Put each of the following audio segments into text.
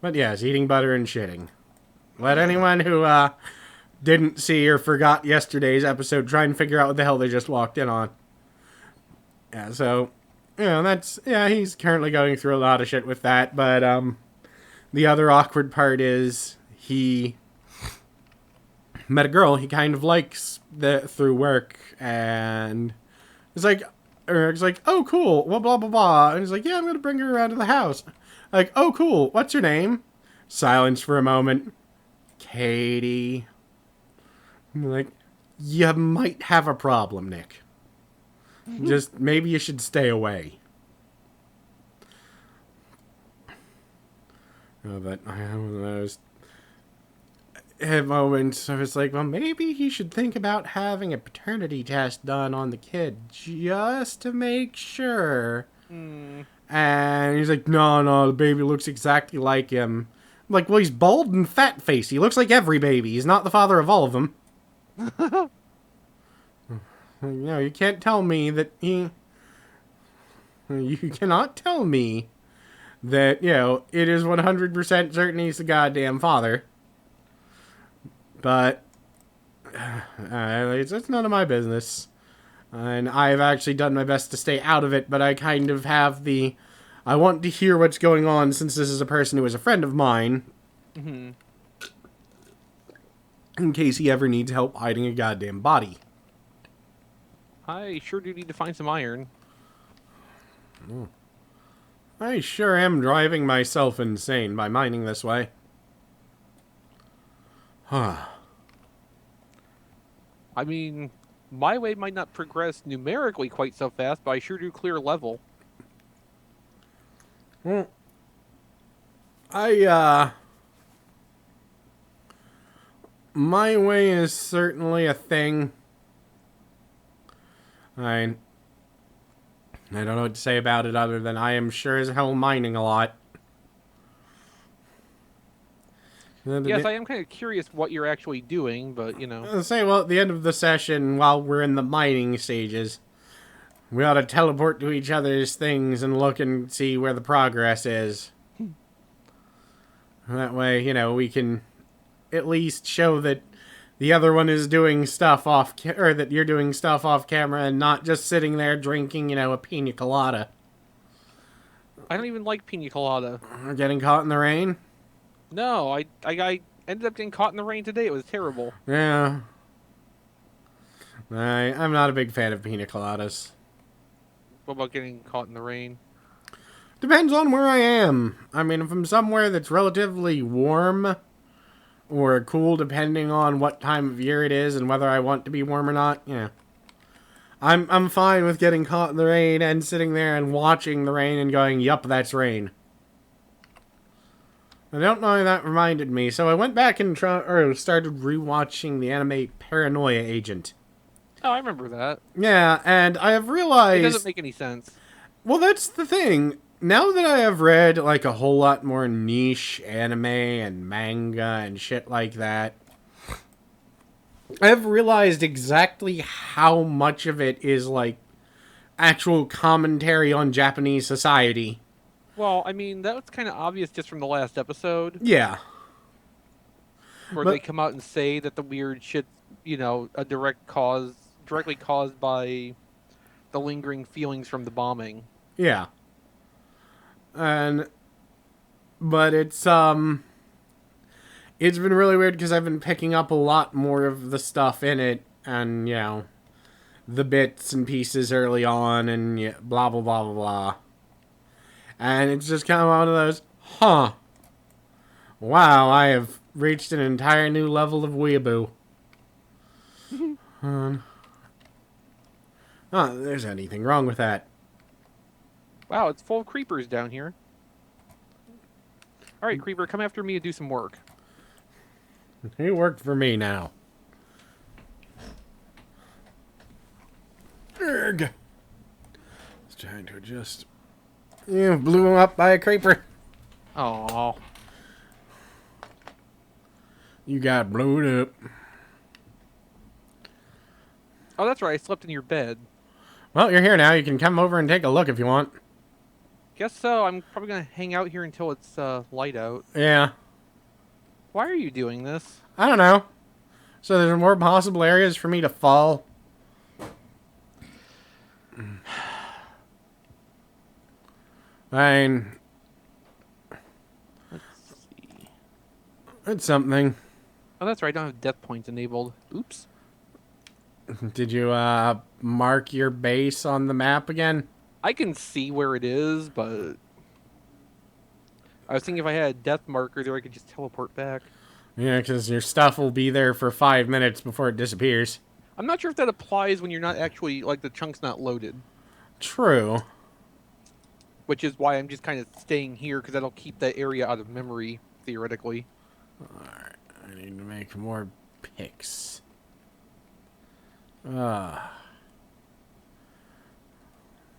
But yes, eating butter and shitting. Let anyone who didn't see or forgot yesterday's episode try and figure out what the hell they just walked in on. Yeah, so, he's currently going through a lot of shit with that, but the other awkward part is he met a girl he kind of likes through work, and it's like, oh, cool, well, blah, blah, blah. And he's like, yeah, I'm going to bring her around to the house. Like, oh, cool, what's your name? Silence for a moment. Katie. I'm like, you might have a problem, Nick. Just, maybe you should stay away. Oh, but I was at moments I was like, well, maybe he should think about having a paternity test done on the kid just to make sure. And he's like, no, the baby looks exactly like him. I'm like, well, he's bald and fat-faced. He looks like every baby. He's not the father of all of them. You can't tell me that he... You cannot tell me that, it is 100% certain he's the goddamn father. But, it's none of my business. And I've actually done my best to stay out of it, but I kind of have I want to hear what's going on since this is a person who is a friend of mine. Mm-hmm. In case he ever needs help hiding a goddamn body. I sure do need to find some iron. I sure am driving myself insane by mining this way. I mean, my way might not progress numerically quite so fast, but I sure do clear level. Well, my way is certainly a thing. I don't know what to say about it other than I am sure as hell mining a lot. Yes, I am kind of curious what you're actually doing, but, Well, at the end of the session, while we're in the mining stages, we ought to teleport to each other's things and look and see where the progress is. That way, we can at least show that the other one is doing stuff or that you're doing stuff off camera and not just sitting there drinking, a pina colada. I don't even like pina colada. Or getting caught in the rain? No, I ended up getting caught in the rain today. It was terrible. Yeah. I'm not a big fan of pina coladas. What about getting caught in the rain? Depends on where I am. I mean, if I'm somewhere that's relatively warm or cool, depending on what time of year it is and whether I want to be warm or not, I'm fine with getting caught in the rain and sitting there and watching the rain and going, yup, that's rain. I don't know why that reminded me, so I went back and started rewatching the anime Paranoia Agent. Oh, I remember that. Yeah, and I have realized... It doesn't make any sense. Well, that's the thing. Now that I have read, a whole lot more niche anime and manga and shit like that, I've realized exactly how much of it is, actual commentary on Japanese society. Well, I mean, that was kind of obvious just from the last episode. Yeah. Where they come out and say that the weird shit's, directly caused by the lingering feelings from the bombing. Yeah. But it's been really weird because I've been picking up a lot more of the stuff in it and, the bits and pieces early on and blah, blah, blah, blah, blah. And it's just kind of one of those, wow, I have reached an entire new level of weeaboo. There's anything wrong with that. Wow, it's full of creepers down here. Alright, creeper, come after me and do some work. You worked for me now. Erg. It's trying to adjust. You blew him up by a creeper. Oh. You got blowed up. Oh, that's right. I slept in your bed. Well, you're here now. You can come over and take a look if you want. Guess so. I'm probably gonna hang out here until it's light out. Yeah. Why are you doing this? I don't know. So there's more possible areas for me to fall. I mean, Let's see. it's something. Oh, that's right. I don't have death points enabled. Oops. Did you mark your base on the map again? I can see where it is, but I was thinking if I had a death marker there, I could just teleport back. Yeah, because your stuff will be there for 5 minutes before it disappears. I'm not sure if that applies when you're not actually, like, the chunk's not loaded. True. Which is why I'm just kind of staying here, because that'll keep that area out of memory, theoretically. Alright, I need to make more picks.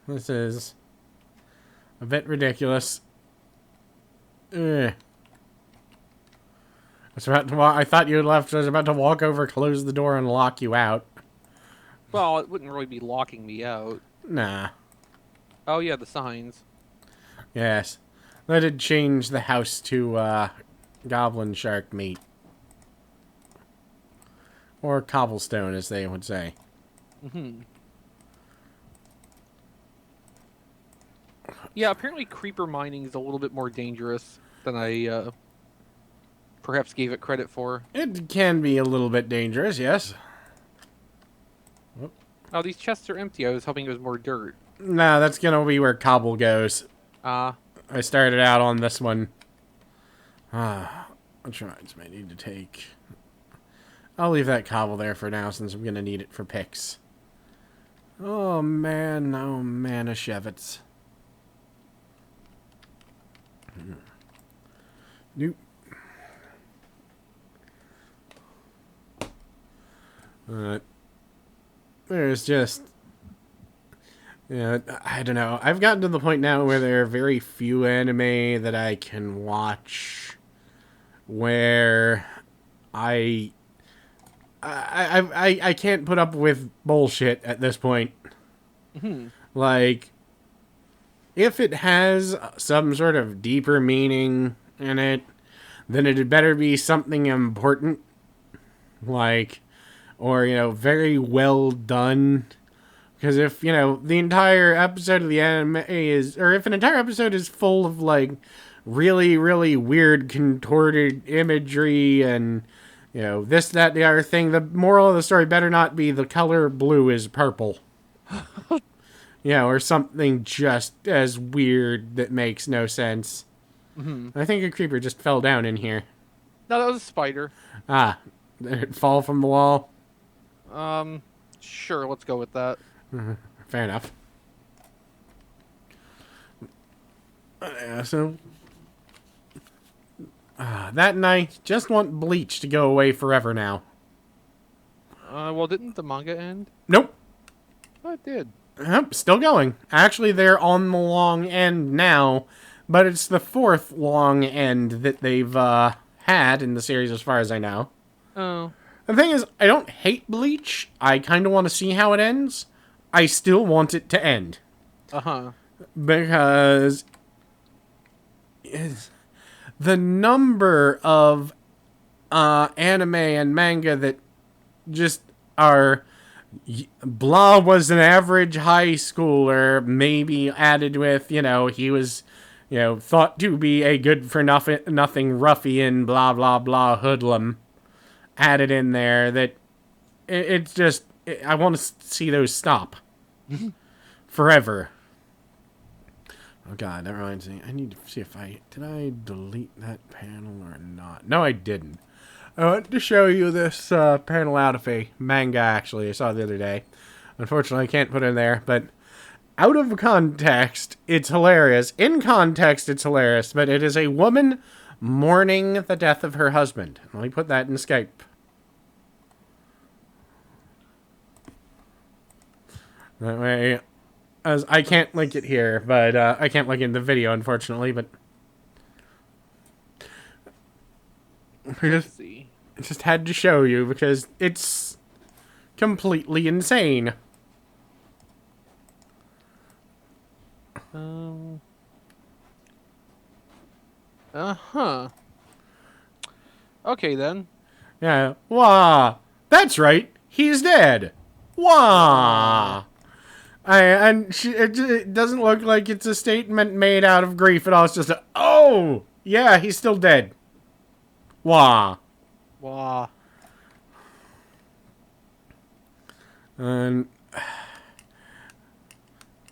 This is a bit ridiculous. Ugh. I thought you had left. I was about to walk over, close the door, and lock you out. Well, it wouldn't really be locking me out. Nah. Oh, yeah, the signs. Yes. They did change the house to goblin shark meat. Or cobblestone, as they would say. Mm-hmm. Yeah, apparently creeper mining is a little bit more dangerous than I perhaps gave it credit for. It can be a little bit dangerous, yes. Oh, these chests are empty. I was hoping it was more dirt. No, that's gonna be where cobble goes. I started out on this one. Which reminds me, I need to take... I'll leave that cobble there for now, since I'm gonna need it for picks. Oh man, a Shevitz. Nope. There's just... Yeah, I don't know. I've gotten to the point now where there are very few anime that I can watch where I can't put up with bullshit at this point. Mm-hmm. Like, if it has some sort of deeper meaning in it, then it had better be something important. Like, or, very well done. Because if, the entire episode of the anime is, or if an entire episode is full of, like, really, really weird, contorted imagery and, this, that, the other thing, the moral of the story better not be the color blue is purple. Or something just as weird that makes no sense. Mm-hmm. I think a creeper just fell down in here. No, that was a spider. Ah, did it fall from the wall? Sure, let's go with that. Fair enough. Yeah, so... that and I just want Bleach to go away forever now. Well, didn't the manga end? Nope. Oh, it did. Yep, still going. Actually, they're on the long end now, but it's the 4th long end that they've had in the series as far as I know. Oh. The thing is, I don't hate Bleach. I kind of want to see how it ends. I still want it to end. Uh-huh. Because the number of anime and manga that just are blah was an average high schooler, maybe added with, he was, thought to be a good for nothing ruffian, blah, blah, blah, hoodlum, added in there, that it's just, I want to see those stop. Forever. Oh god, that reminds me, I need to see if did I delete that panel or not? No, I didn't. I want to show you this panel out of a manga, actually, I saw the other day. Unfortunately, I can't put it in there, but out of context, it's hilarious. In context, it's hilarious, but it is a woman mourning the death of her husband. Let me put that in Skype. That way, as I can't link it here, but I can't link it in the video, unfortunately, but... Let's see. I just had to show you because it's completely insane. Uh-huh. Okay, then. Yeah. Wah. That's right. He's dead. Wah. It doesn't look like it's a statement made out of grief at all. It's just oh, yeah, he's still dead. Wah. Wow. And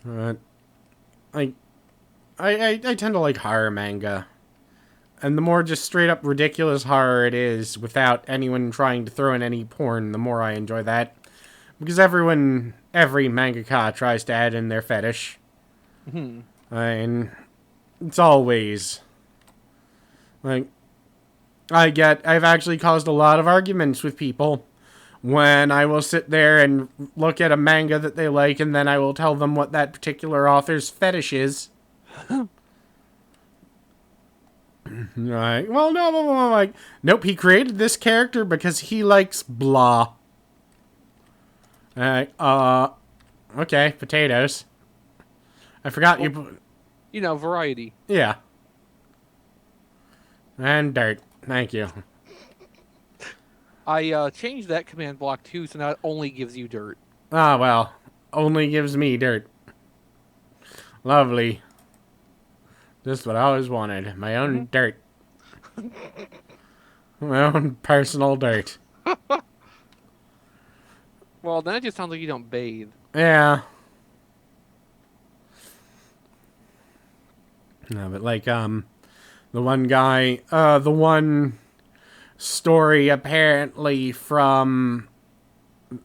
I, I tend to like horror manga. And the more just straight up ridiculous horror it is, without anyone trying to throw in any porn, the more I enjoy that. Because every mangaka tries to add in their fetish. Hmm. And it's always like I've actually caused a lot of arguments with people when I will sit there and look at a manga that they like, and then I will tell them what that particular author's fetish is. Right. Well, no, like, nope, he created this character because he likes blah. Okay, potatoes. I forgot Well, you know, variety. Yeah. And dirt. Thank you. I changed that command block too, so now it only gives you dirt. Ah, well. Only gives me dirt. Lovely. Just what I always wanted. My own dirt. My own personal dirt. Well, then it just sounds like you don't bathe. Yeah. No, but like, the one guy, the one story apparently from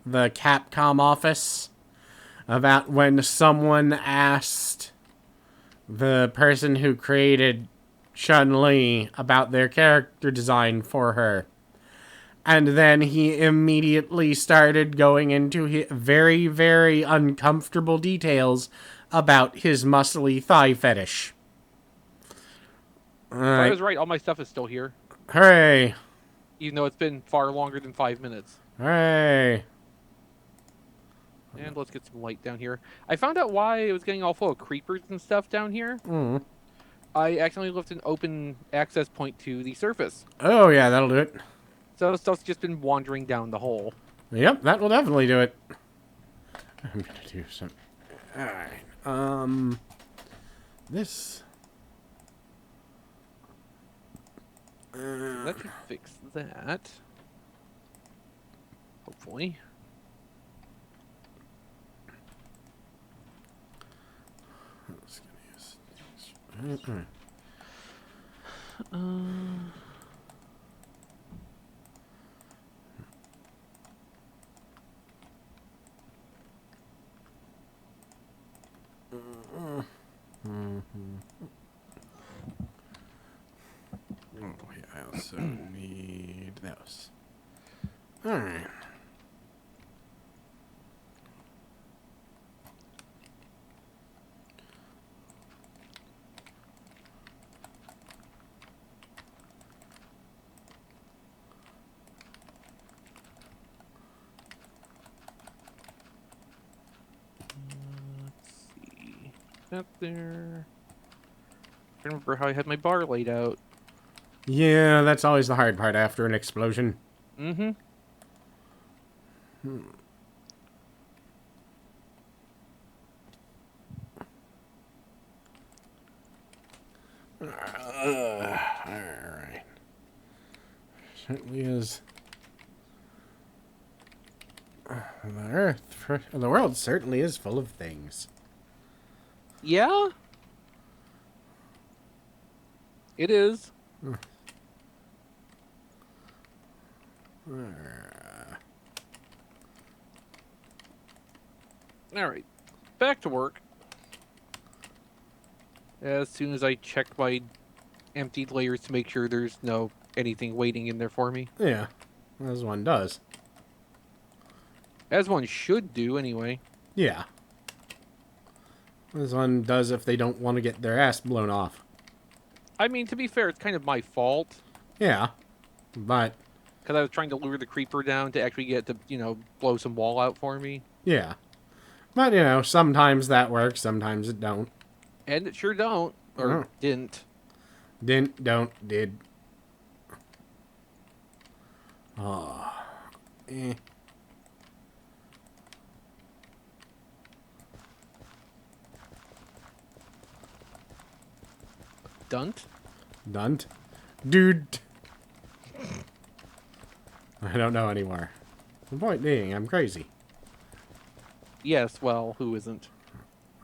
the Capcom office about when someone asked the person who created Chun-Li about their character design for her. And then he immediately started going into very, very uncomfortable details about his muscly thigh fetish. So I was right, all my stuff is still here. Hooray. Even though it's been far longer than 5 minutes. Hooray. And let's get some light down here. I found out why it was getting all full of creepers and stuff down here. Mm. I accidentally left an open access point to the surface. Oh, yeah, that'll do it. So stuff's just been wandering down the hole. Yep, that will definitely do it. I'm gonna do some... Alright, this... That should fix that. Hopefully. Let's use... Alright. Oh, yeah, I also need those. Alright. Let's see. That there. I remember how I had my bar laid out. Yeah, that's always the hard part after an explosion. Mm-hmm. Alright. Certainly is. The world certainly is full of things. Yeah? It is. Alright. Back to work. As soon as I check my emptied layers to make sure there's no anything waiting in there for me. Yeah, as one does. As one should do, anyway. Yeah. As one does if they don't want to get their ass blown off. I mean, to be fair, it's kind of my fault. Yeah, but... Because I was trying to lure the creeper down to actually get to, blow some wall out for me. Yeah. But, sometimes that works, sometimes it don't. And it sure don't. Or didn't. Didn't, don't, did. Oh. Eh. Dunt? Dunt? Dude. I don't know anymore. The point being, I'm crazy. Yes, well, who isn't?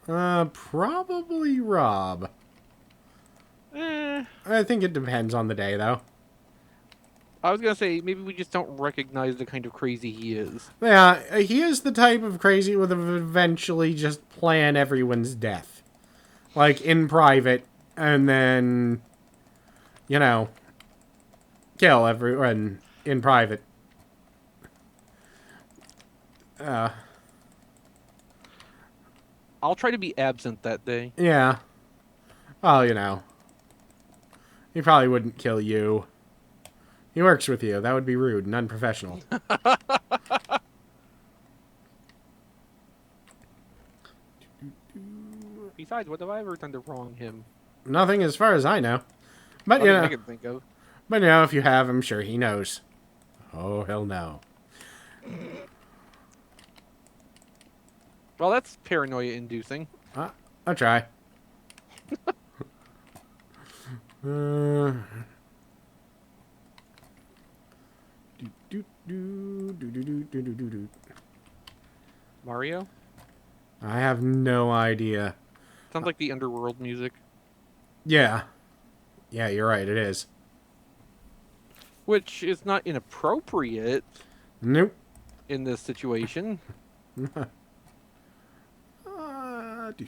Probably Rob. Eh. I think it depends on the day, though. I was gonna say, maybe we just don't recognize the kind of crazy he is. Yeah, he is the type of crazy who would eventually just plan everyone's death. Like, in private, and then, you know, kill everyone in private. I'll try to be absent that day. Yeah. Well, you know. He probably wouldn't kill you. He works with you. That would be rude and unprofessional. Besides, what have I ever done to wrong him? Nothing as far as I know. But, you Nothing I know. can think of. But, you know, if you have, I'm sure he knows. Oh, he'll know. Well, that's paranoia-inducing. I'll try. uh, Mario? I have no idea. Sounds like the underworld music. Yeah. Yeah, you're right. It is. Which is not inappropriate Nope. in this situation. Do.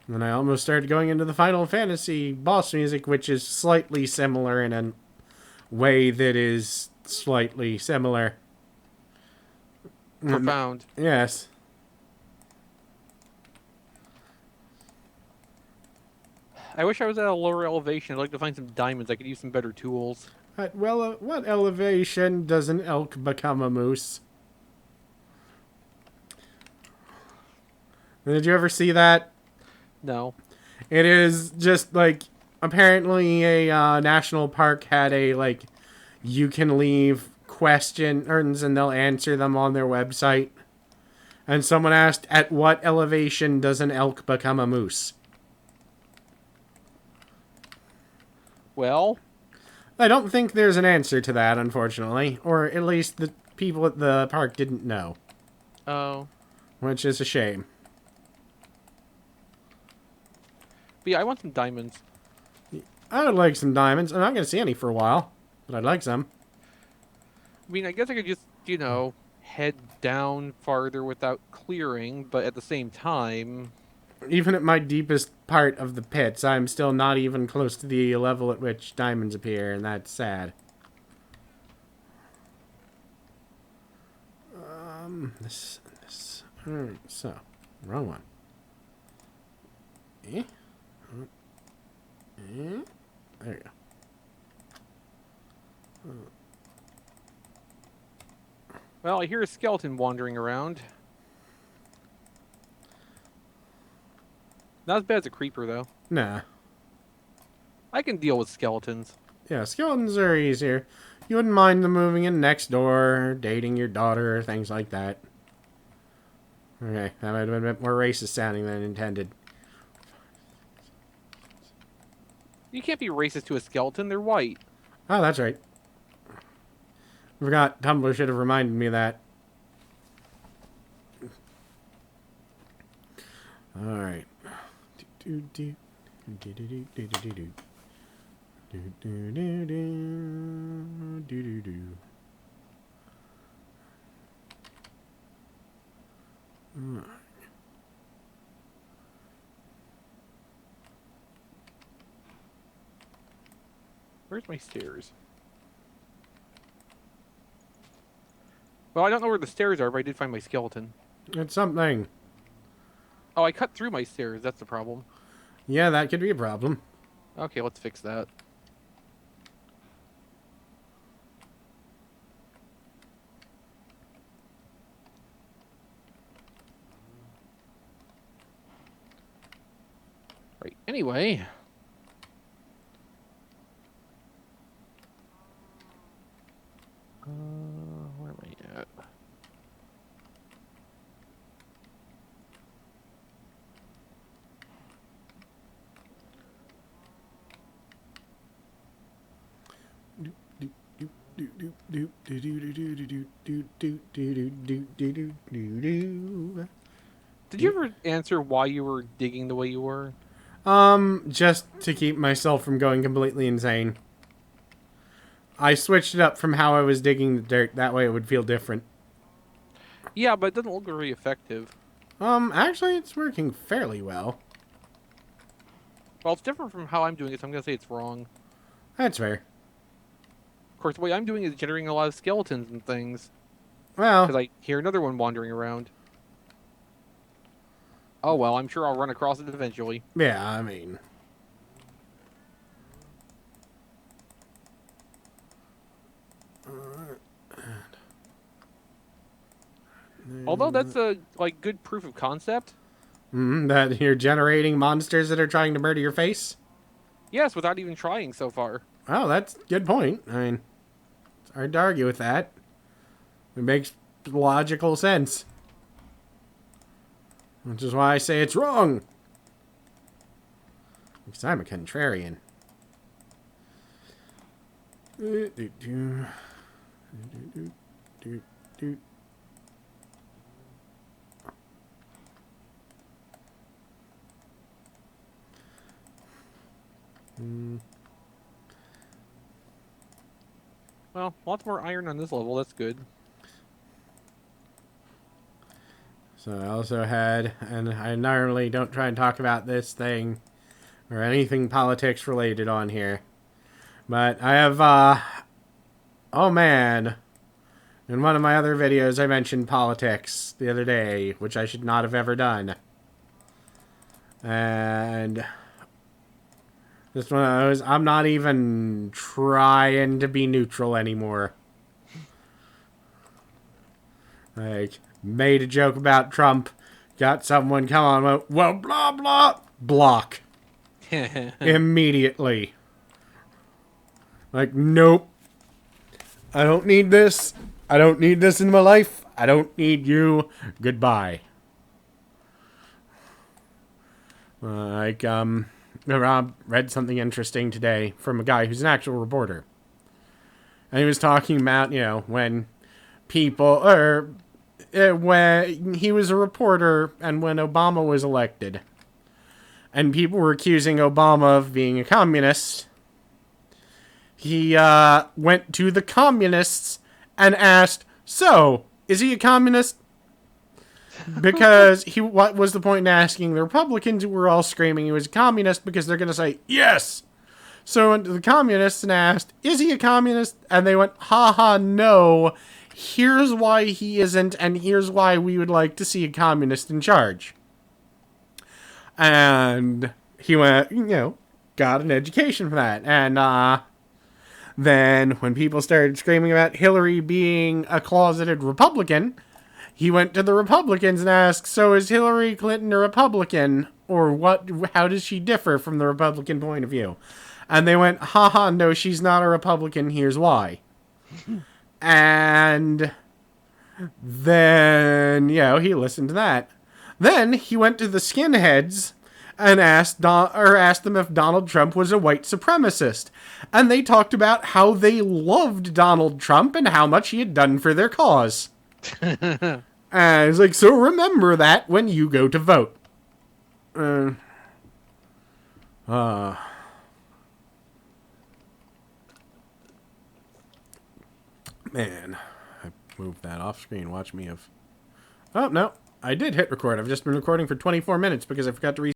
Then I almost started going into the Final Fantasy boss music, which is slightly similar in a way that is slightly similar. Profound. Yes. I wish I was at a lower elevation. I'd like to find some diamonds. I could use some better tools. At what elevation does an elk become a moose? Did you ever see that? No. It is just like apparently a national park had a like you can leave questions and they'll answer them on their website. And someone asked, at what elevation does an elk become a moose? Well, I don't think there's an answer to that, unfortunately. Or at least the people at the park didn't know. oh. Which is a shame. But yeah, I want some diamonds. I would like some diamonds. I'm not going to see any for a while. But I'd like some. I mean, I guess I could just, head down farther without clearing, but at the same time... Even at my deepest part of the pits, I'm still not even close to the level at which diamonds appear, and that's sad. This. Alright, so. Wrong one. Eh? Eh? There you go. Well, I hear a skeleton wandering around. Not as bad as a creeper, though. Nah. I can deal with skeletons. Yeah, skeletons are easier. You wouldn't mind them moving in next door, dating your daughter, or things like that. Okay, that might have been a bit more racist sounding than intended. You can't be racist to a skeleton, they're white. Oh, that's right. Forgot. Tumblr should have reminded me of that. Alright. Where's my stairs? Well, I don't know where the stairs are, but I did find my skeleton. It's something. Oh, I cut through my stairs. That's the problem. Yeah, that could be a problem. Okay, let's fix that. Right. Anyway. Where am I at? Did you ever answer why you were digging the way you were? Just to keep myself from going completely insane. I switched it up from how I was digging the dirt. That way it would feel different. Yeah, but it doesn't look very effective. Actually, it's working fairly well. Well, it's different from how I'm doing it, so I'm gonna say it's wrong. That's fair. Of course, the way I'm doing is generating a lot of skeletons and things. Because Well, I hear another one wandering around. Oh well, I'm sure I'll run across it eventually. yeah, I mean... Although that's a good proof of concept. that you're generating monsters that are trying to murder your face? Yes, without even trying so far. Oh, that's a good point. I mean, it's hard to argue with that. It makes logical sense. Which is why I say it's wrong. Because I'm a contrarian. Well, lots more iron on this level. That's good. So I also had, and I normally don't try and talk about this thing or anything politics related on here, but I have, oh man, in one of my other videos I mentioned politics the other day, which I should not have ever done. And this one of those, I'm not even trying to be neutral anymore. Like, made a joke about Trump, got someone come on, well, blah, blah, block. Immediately. Like, nope. I don't need this. I don't need this in my life. I don't need you. Goodbye. Rob read something interesting today from a guy who's an actual reporter. And he was talking about, when people, when he was a reporter and when Obama was elected. And people were accusing Obama of being a communist. He went to the communists and asked, so, is he a communist? Because what was the point in asking the Republicans who were all screaming he was a communist, because they're going to say, yes! So he went to the communists and asked, is he a communist? And they went, haha, no. Here's why he isn't, and here's why we would like to see a communist in charge. And he went, got an education for that. And then when people started screaming about Hillary being a closeted Republican, he went to the Republicans and asked, so is Hillary Clinton a Republican? Or how does she differ from the Republican point of view? And they went, haha, no, she's not a Republican, here's why. And then, he listened to that. Then he went to the skinheads and asked them if Donald Trump was a white supremacist. And they talked about how they loved Donald Trump and how much he had done for their cause. And it's like, so remember that when you go to vote. Man, I moved that off screen. Watch me have... Oh, no. I did hit record. I've just been recording for 24 minutes because I forgot to